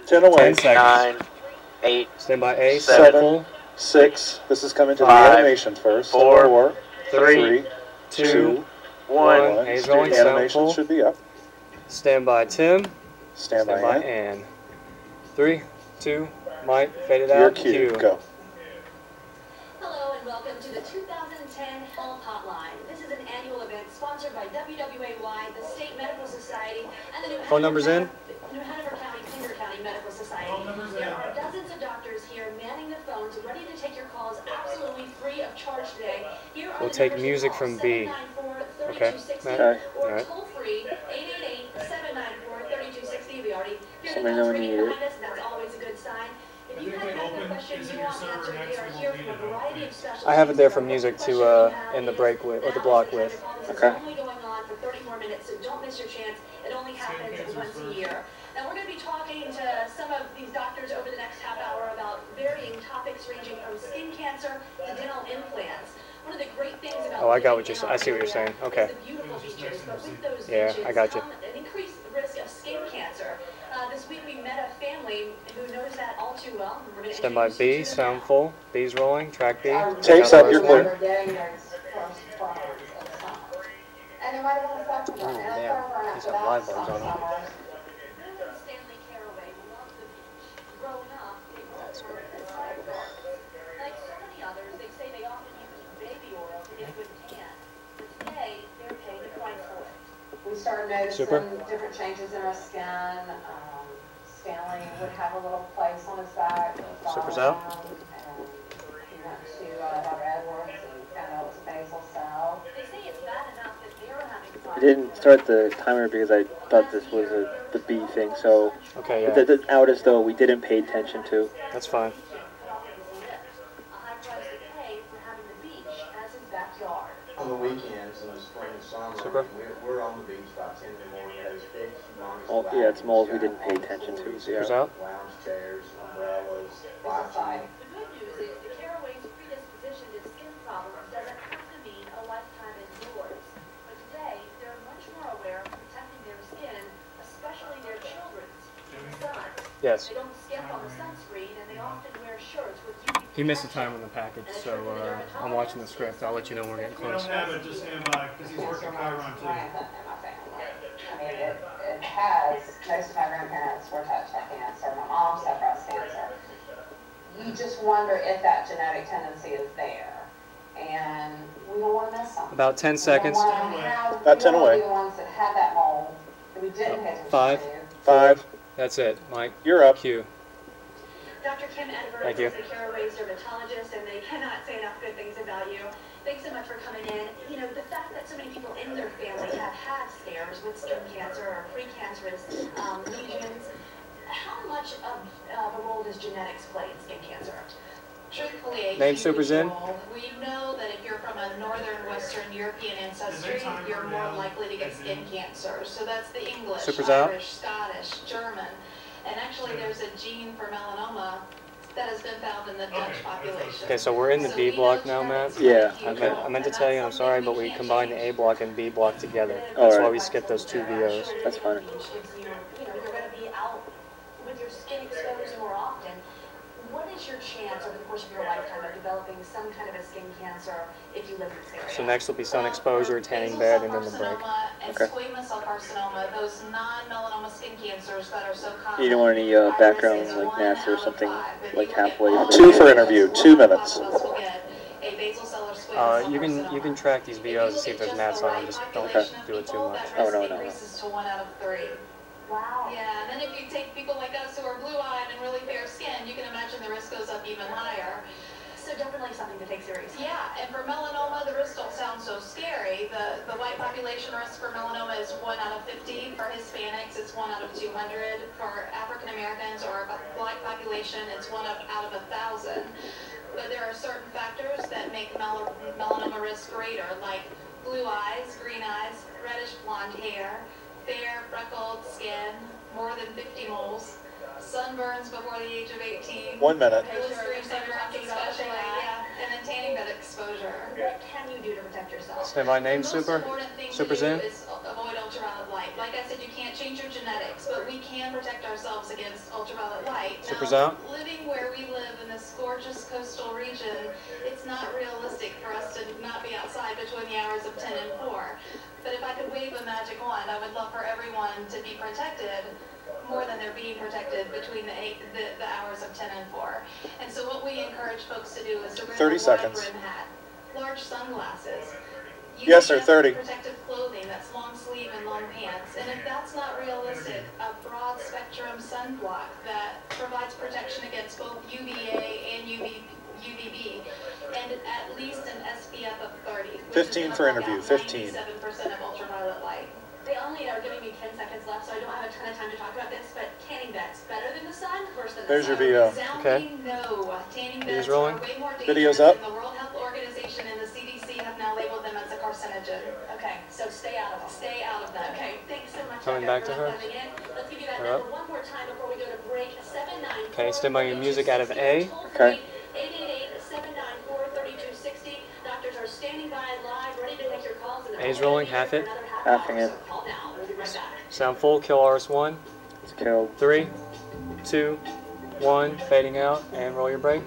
10 away. 10 seconds. 9, 8, Stand by A. 7, 6. This is coming to the 5, animation first. 4, 3, 2, 2, 1. A's rolling. The Sound animation full. should be up. Stand by Tim. Stand by Ann. 3, 2, Mike, fade it Your out. cue. Go. Hello and welcome to the 2010 Health Hotline. This is an annual event sponsored by WWAY, the State Medical Society, and the Phone numbers in. New Hanover County, Pender County Medical Society. There are dozens of doctors here manning the phones, ready to take your calls absolutely free of charge today. Here are We'll the take numbers music to call, from B. 794-3260, Okay. or Alright. toll free 888-794-3260. We already hear the Somebody know phones when you ringing need behind us, and that's always a good sign. If you have a question you want answered, we are here from a variety of specialties. I have it there for music to in the break with, or the block with. Okay. It's only going on for 30 more minutes, so don't miss your chance. It only happens once a year. Now we're going to be talking to some of these doctors over the next half hour about varying topics ranging from skin cancer to dental implants. One of the great things about Oh, I got what you're saying. I see what you're saying. Okay. is the beautiful features, but with those Yeah, features I got you. come an increased risk of skin cancer. This week we met a family who knows that all too well. We're going to Stand by introduce you B. to them Sound now. full. B's rolling. Track B. Tapes up. You're clear. Oh, damn. These have live bugs on them. Stanley Caraway loved the beach. Growing up, they That's were great. like so many others, they say they often use baby oil to get a good tan. But today, they're paying the price for it. We started noticing Super. different changes in our skin. Stanley would have a little place on his back. Super's out. And he went to Dr. Edwards and found out it was a basal cell. They say it's bad enough that they're having fun. I didn't start the timer because I thought this was the B thing, so Okay, it yeah. did out as though we didn't pay attention to. That's fine. A high price to pay for having the beach as his backyard. On the weekends in the spring and summer, Super. we're on the beach about 10 in the morning. Those big, humongous Oh, yeah, it's malls we didn't pay attention to. So Super's yeah. out. lounge chairs, umbrellas, lighting. The good news is the Caraway's predisposition to skin problems doesn't have to mean a lifetime is yours. But today, they're much more aware of protecting their skin, especially their children's, from the sun. Yes. They don't skimp on the sunscreen, and they often wear shirts with UV He missed the protection. time on the package, so I'm watching the script. I'll let you know when we're getting We don't close. have it, just stand by, because he's working Chyron too. Rampant in my family. I mean, it has, most of my grandparents were touched by cancer. My mom's had breast cancer. You just wonder if that genetic tendency is there. And we don't want to miss something. About 10 seconds. About 10 away. We don't want to be the ones that had that mold that we didn't pay attention 5. to. 5. That's it. Mike, You're up. Q. Dr. Kim Edwards Thank you. is the Caraway's dermatologist, and they cannot say enough good things about you. Thanks so much for coming in. You know, the fact that so many people in their family have had scares with skin cancer or precancerous lesions, how much of a role does genetics play in skin cancer? Truthfully, a Name huge Super's in. role. We know that if you're from a northern Western European ancestry, you're more likely to get skin cancer. So that's the English, Super's out. Irish, Scottish, German. And actually there's a gene for melanoma that has been found in the Dutch population. Okay, so we're in the B block now, Matt. Yeah. I meant to tell you, I'm sorry, but we combined the A block and B block together. That's Alright. why we skipped those 2 VOs. That's fine. You know, you're going to be out with your skin exposed more often. What is your chance over the course of your lifetime of developing some kind of a skin cancer if you live in this area? So next will be sun exposure, tanning bed, and then the break. And Okay. squamous cell carcinoma, those non-melanoma skin cancers that are so common. You don't want any background like NASA or something like halfway. 2 for interview. 2 minutes. You can track these VOs and see if there's gnats on them. Just don't do it too much. Oh, no. Increases to 1 out of 3. Wow. Yeah, and then if you take people like us who are blue-eyed and really fair skinned, you can imagine the risk goes up even higher. So definitely something to take seriously. Yeah, and for melanoma, the risks don't sound so scary. The white population risk for melanoma is 1 out of 50. For Hispanics, it's 1 out of 200. For African Americans or black population, it's 1 out of 1,000. But there are certain factors that make melanoma risk greater, like blue eyes, green eyes, reddish blonde hair, fair, freckled skin, more than 50 moles, sunburns before the age of 18. 1 minute. Extreme sunburns especially, yeah, and then tanning bed exposure. What can you do to protect yourself? Stand by name, The most Super. important thing Super's to do in. is avoid ultraviolet light. Like I said, you can't change change your genetics, but we can protect ourselves against ultraviolet light. Super's Now, out. living where we live in this gorgeous coastal region, it's not realistic for us to not be outside between the hours of 10 and 4. But if I could wave a magic wand, I would love for everyone to be protected more than they're being protected between the hours of 10 and 4. And so what we encourage folks to do is to wear 30 a wide seconds. brim hat, large sunglasses. Yes, sir, UPF 30. Protective clothing that's long sleeve and long pants. And if that's not realistic, a broad spectrum sunblock that provides protection against both UVA and UVB, and at least an SPF of 30. 15 for interview, 15. 97% of ultraviolet light. They only are giving me 10 seconds left, so I don't have a ton of time to talk about this, but tanning beds, better than the sun, worse than the There's your sun? VO. Okay. No. Tanning Video's beds rolling. are way more Video's dangerous, up. and the World Health Organization and the CDC have now labeled them as a carcinogen. Okay, so stay out of them. Stay out of them. Okay, thanks so much. Coming back to her. Coming in. Let's give you that Her number one more time before we go to break. 794. Okay, stand by your music out of A. Okay. 888-794-3260. Doctors are standing by live, ready to take your calls. A's rolling, half it. Halving it. So call now. We'll be right back. Sound full, kill RS1. It's killed. 3, 2, 1, fading out, and roll your brake.